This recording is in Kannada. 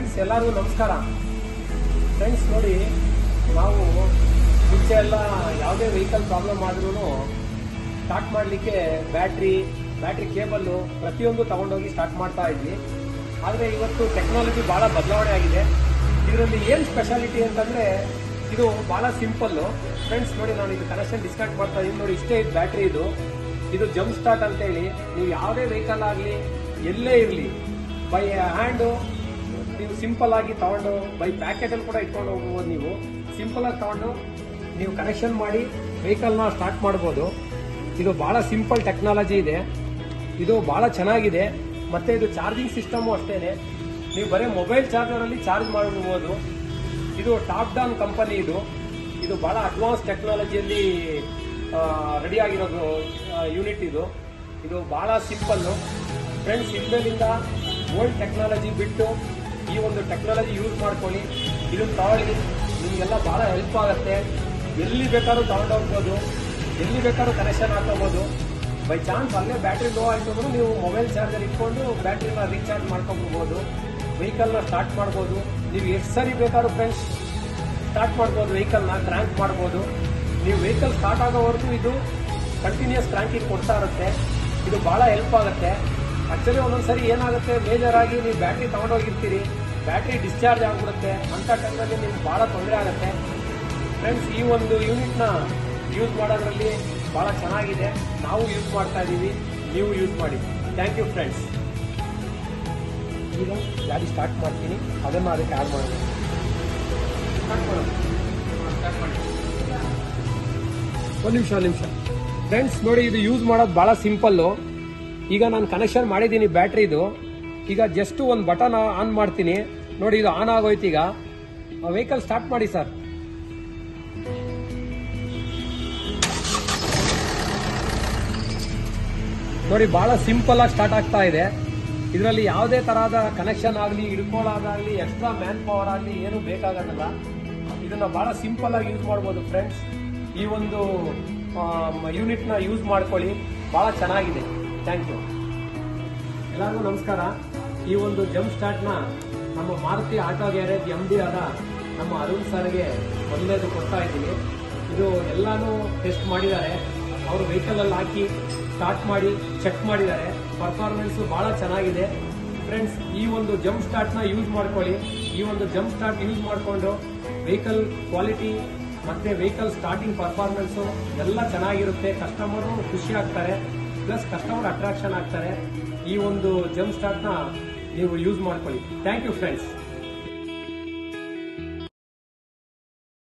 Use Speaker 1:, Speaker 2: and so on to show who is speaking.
Speaker 1: ಫ್ರೆಂಡ್ಸ್ ಎಲ್ಲರಿಗೂ ನಮಸ್ಕಾರ. ಫ್ರೆಂಡ್ಸ್ ನೋಡಿ, ನಾವು ಮುಂಚೆ ಎಲ್ಲ ಯಾವುದೇ ವೆಹಿಕಲ್ ಪ್ರಾಬ್ಲಮ್ ಆದ್ರೂ ಸ್ಟಾರ್ಟ್ ಮಾಡಲಿಕ್ಕೆ ಬ್ಯಾಟ್ರಿ ಕೇಬಲ್ಲು ಪ್ರತಿಯೊಂದು ತಗೊಂಡೋಗಿ ಸ್ಟಾರ್ಟ್ ಮಾಡ್ತಾ ಇದ್ವಿ. ಆದರೆ ಇವತ್ತು ಟೆಕ್ನಾಲಜಿ ಭಾಳ ಬದಲಾವಣೆ ಆಗಿದೆ. ಇದರಲ್ಲಿ ಏನು ಸ್ಪೆಷಾಲಿಟಿ ಅಂತಂದರೆ ಇದು ಭಾಳ ಸಿಂಪಲ್ಲು. ಫ್ರೆಂಡ್ಸ್ ನೋಡಿ, ನಾನು ಇದು ಕನೆಕ್ಷನ್ ಡಿಸ್ಕನೆಕ್ಟ್ ಮಾಡ್ತಾ ಇದ್ದೀನಿ. ನೋಡಿ, ಇಷ್ಟೇ ಇದು ಬ್ಯಾಟ್ರಿ. ಇದು ಜಂಪ್ ಸ್ಟಾರ್ಟ್ ಅಂತೇಳಿ ನೀವು ಯಾವುದೇ ವೆಹಿಕಲ್ ಆಗಲಿ ಎಲ್ಲೇ ಇರಲಿ ಬೈ ಹ್ಯಾಂಡು ನೀವು ಸಿಂಪಲ್ ಆಗಿ ತಗೊಂಡು ಬೈ ಪ್ಯಾಕೆಟಲ್ಲಿ ಕೂಡ ಇಟ್ಕೊಂಡು ಹೋಗ್ಬೋದು. ನೀವು ಸಿಂಪಲ್ ಆಗಿ ತಗೊಂಡು ನೀವು ಕನೆಕ್ಷನ್ ಮಾಡಿ ವೆಹಿಕಲ್ನ ಸ್ಟಾರ್ಟ್ ಮಾಡ್ಬೋದು. ಇದು ಭಾಳ ಸಿಂಪಲ್ ಟೆಕ್ನಾಲಜಿ ಇದೆ. ಇದು ಭಾಳ ಚೆನ್ನಾಗಿದೆ. ಮತ್ತು ಇದು ಚಾರ್ಜಿಂಗ್ ಸಿಸ್ಟಮು ಅಷ್ಟೇ. ನೀವು ಬರೀ ಮೊಬೈಲ್ ಚಾರ್ಜರಲ್ಲಿ ಚಾರ್ಜ್ ಮಾಡ್ಬೋದು. ಇದು ಟಾಪ್ ಡೌನ್ ಕಂಪನಿ. ಇದು ಭಾಳ ಅಡ್ವಾನ್ಸ್ ಟೆಕ್ನಾಲಜಿಯಲ್ಲಿ ರೆಡಿ ಆಗಿರೋದು ಯೂನಿಟ್. ಇದು ಭಾಳ ಸಿಂಪಲ್ಲು. ಫ್ರೆಂಡ್ಸ್, ಇನ್ಮೇಲಿಂದ ಓಲ್ಡ್ ಟೆಕ್ನಾಲಜಿ ಬಿಟ್ಟು ಈ ಒಂದು ಟೆಕ್ನಾಲಜಿ ಯೂಸ್ ಮಾಡ್ಕೊಳ್ಳಿ. ಇದನ್ನು ತಗೊಳ್ಳಿ, ನಿಮಗೆಲ್ಲ ಭಾಳ ಹೆಲ್ಪ್ ಆಗುತ್ತೆ. ಎಲ್ಲಿ ಬೇಕಾದ್ರೂ ತಗೊಂಡೋಗ್ಬೋದು, ಎಲ್ಲಿ ಬೇಕಾದ್ರೂ ಕನೆಕ್ಷನ್ ಹಾಕೋಬೋದು. ಬೈ ಚಾನ್ಸ್ ಅಲ್ಲೇ ಬ್ಯಾಟ್ರಿ ಲೋ ಆಯಿತು ಅಂದ್ರೆ ನೀವು ಮೊಬೈಲ್ ಚಾರ್ಜರ್ ಇಟ್ಕೊಂಡು ಬ್ಯಾಟ್ರಿನ ರೀಚಾರ್ಜ್ ಮಾಡ್ಕೊಂಡ್ಬಿಡ್ಬೋದು. ವೆಹಿಕಲ್ನ ಸ್ಟಾರ್ಟ್ ಮಾಡ್ಬೋದು. ನೀವು ಎಷ್ಟು ಸರಿ ಬೇಕಾದ್ರೂ ಫ್ರೆಂಡ್ಸ್ ಸ್ಟಾರ್ಟ್ ಮಾಡ್ಬೋದು. ವೆಹಿಕಲ್ನ ಕ್ರ್ಯಾಂಕ್ ಮಾಡ್ಬೋದು. ನೀವು ವೆಹಿಕಲ್ ಸ್ಟಾರ್ಟ್ ಆಗೋವರೆಗೂ ಇದು ಕಂಟಿನ್ಯೂಸ್ ಕ್ರ್ಯಾಂಕಿಂಗ್ ಕೊಡ್ತಾ ಇರುತ್ತೆ. ಇದು ಭಾಳ ಹೆಲ್ಪ್ ಆಗುತ್ತೆ. ಆಕ್ಚುಲಿ ಒಂದೊಂದ್ಸರಿ ಏನಾಗುತ್ತೆ, ಮೇಜರ್ ಆಗಿ ನೀವು ಬ್ಯಾಟ್ರಿ ತಗೊಂಡೋಗಿರ್ತೀರಿ, ಬ್ಯಾಟ್ರಿ ಡಿಸ್ಚಾರ್ಜ್ ಆಗಿಬಿಡುತ್ತೆ. ಅಂಥ ಟೈಮಲ್ಲಿ ನಿಮ್ಗೆ ಭಾಳ ತೊಂದರೆ ಆಗುತ್ತೆ. ಫ್ರೆಂಡ್ಸ್, ಈ ಒಂದು ಯೂನಿಟ್ನ ಯೂಸ್ ಮಾಡೋದ್ರಲ್ಲಿ ಭಾಳ ಚೆನ್ನಾಗಿದೆ. ನಾವು ಯೂಸ್ ಮಾಡ್ತಾ ಇದ್ದೀವಿ, ನೀವು ಯೂಸ್ ಮಾಡಿ. Thank you friends. ಈಗ ಗಾಡಿ ಸ್ಟಾರ್ಟ್ ಮಾಡ್ತೀನಿ, ಅದನ್ನು ಅದಕ್ಕೆ ಆ್ಯಡ್ ಮಾಡೋದು. ಒಂದು ನಿಮಿಷ. ಫ್ರೆಂಡ್ಸ್ ನೋಡಿ, ಇದು ಯೂಸ್ ಮಾಡೋದು ಭಾಳ ಸಿಂಪಲ್ಲು. ಈಗ ನಾನು ಕನೆಕ್ಷನ್ ಮಾಡಿದ್ದೀನಿ ಬ್ಯಾಟ್ರಿದು. ಈಗ ಜಸ್ಟ್ ಒಂದು ಬಟನ್ ಆನ್ ಮಾಡ್ತೀನಿ. ನೋಡಿ, ಇದು ಆನ್ ಆಗೋಯ್ತು. ಈಗ ವೆಹಿಕಲ್ ಸ್ಟಾರ್ಟ್ ಮಾಡಿ ಸರ್. ನೋಡಿ, ಭಾಳ ಸಿಂಪಲ್ ಆಗಿ ಸ್ಟಾರ್ಟ್ ಆಗ್ತಾ ಇದೆ. ಇದರಲ್ಲಿ ಯಾವುದೇ ತರಹದ ಕನೆಕ್ಷನ್ ಆಗಲಿ, ಹಿಡ್ಕೊಳ್ಳೋದಾಗಲಿ, ಎಕ್ಸ್ಟ್ರಾ ಮ್ಯಾನ್ ಪವರ್ ಆಗಲಿ ಏನು ಬೇಕಾಗೋದಿಲ್ಲ. ಇದನ್ನ ಭಾಳ ಸಿಂಪಲ್ ಆಗಿ ಯೂಸ್ ಮಾಡ್ಬೋದು. ಫ್ರೆಂಡ್ಸ್, ಈ ಒಂದು ಯೂನಿಟ್ನ ಯೂಸ್ ಮಾಡ್ಕೊಳ್ಳಿ, ಭಾಳ ಚೆನ್ನಾಗಿದೆ. Thank you. ಎಲ್ಲರಿಗೂ ನಮಸ್ಕಾರ. ಈ ಒಂದು ಜಂಪ್ ಸ್ಟಾರ್ಟ್ನ ನಮ್ಮ ಮಾರುತಿ ಆಟೋ ಗ್ಯಾರೇಜ್ MD ಆದ ನಮ್ಮ ಅರುಣ್ ಸರ್ಗೆ ಮೊದಲನೇದು ಕೊಡ್ತಾ ಇದ್ದೀನಿ. ಇದು ಎಲ್ಲಾನು ಟೆಸ್ಟ್ ಮಾಡಿದ್ದಾರೆ. ಅವರು ವೆಹಿಕಲಲ್ಲಿ ಹಾಕಿ ಸ್ಟಾರ್ಟ್ ಮಾಡಿ ಚೆಕ್ ಮಾಡಿದ್ದಾರೆ. ಪರ್ಫಾರ್ಮೆನ್ಸು ಭಾಳ ಚೆನ್ನಾಗಿದೆ. ಫ್ರೆಂಡ್ಸ್, ಈ ಒಂದು ಜಂಪ್ ಸ್ಟಾರ್ಟ್ನ ಯೂಸ್ ಮಾಡ್ಕೊಳ್ಳಿ. ಈ ಒಂದು ಜಂಪ್ ಸ್ಟಾರ್ಟ್ ಯೂಸ್ ಮಾಡಿಕೊಂಡು ವೆಹಿಕಲ್ ಕ್ವಾಲಿಟಿ ಮತ್ತು ವೆಹಿಕಲ್ ಸ್ಟಾರ್ಟಿಂಗ್ ಪರ್ಫಾರ್ಮೆನ್ಸು ಎಲ್ಲ ಚೆನ್ನಾಗಿರುತ್ತೆ. ಕಸ್ಟಮರು ಖುಷಿ ಆಗ್ತಾರೆ, ಪ್ಲಸ್ ಕಸ್ಟಮರ್ ಅಟ್ರಾಕ್ಷನ್ ಆಗ್ತಾರೆ. ಈ ಒಂದು ಜಂಪ್ ಸ್ಟಾರ್ಟ್ನ ನೀವು ಯೂಸ್ ಮಾಡ್ಕೊಳ್ಳಿ. Thank you friends.